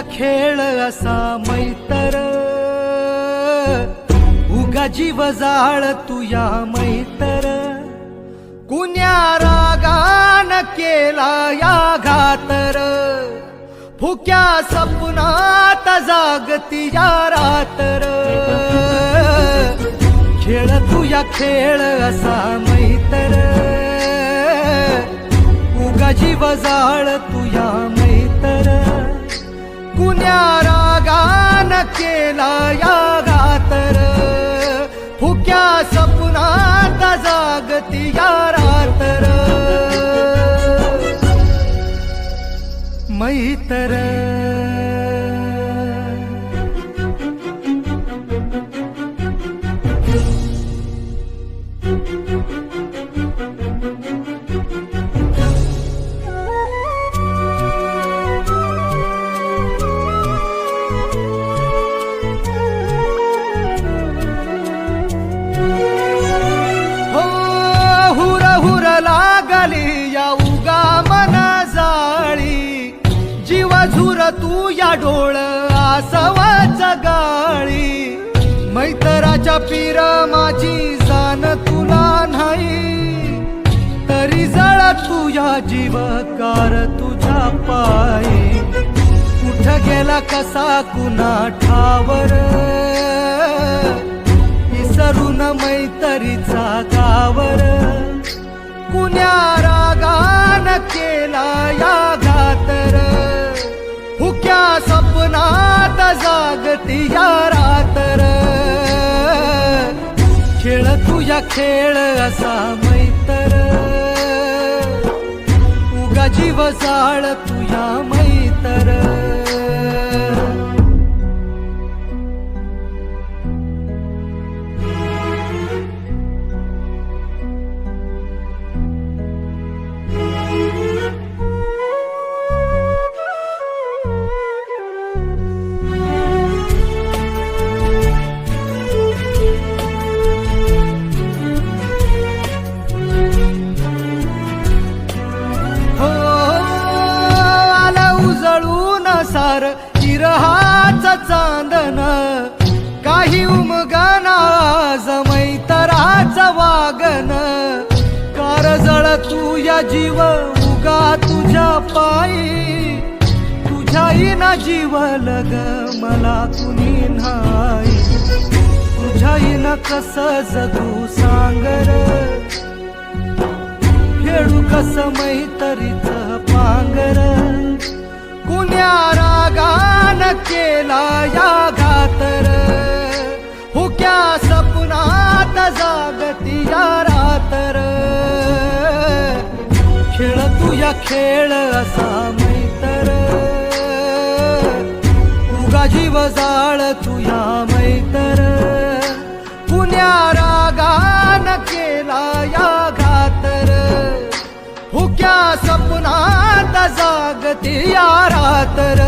खेळ असा मैतर, उगा जीव जाळ तुया मैतर, कुण्या रागान केला या घातर, फुक्या सपनात जागती या रातर, खेळ तुया खेळ असा मैतर, उगा जीव जाळ तुया मैतर, कुण्या रागान केला या घातर, फुक्या सपनात जागती या रातर, मैतर. लागली या उगा मना जाळी, जीवा झुर तू या डोळ आसवाच गाळी, मैतराच्या पीर माझी जाण तुला नाही, तरी जळ तू या जीवकार तुझ्या पायी, कुठ गेला कसा कुणा ठावर, विसरून मैतरीचा गावर, कुण्या रागान केला या घातर, फुक्या सपनात जागती या रातर, खेळ तुझ्या खेळ असा मैतर, उगा जीव जाळ तुझ्या मैतर. सार इरहाच चांदन, काही उमगना मैतराच वागन, कारजळ तू या जीव उगा तुझ्या पायी, तुझ्याईना जीव लग मला कुणी नाही, तुझ्याईना कस जगू सांगर, खेळू कस मैतरीच पांगर, कुण्या रागान केला या घातर, फुक्या सपनात जागती या रातर, खेळ तुया खेळ असा मैतर, उगा जीव जाळ तुया मैतर, कुण्या रागान केला या घातर, फुक्या सपनात जागती या रातर.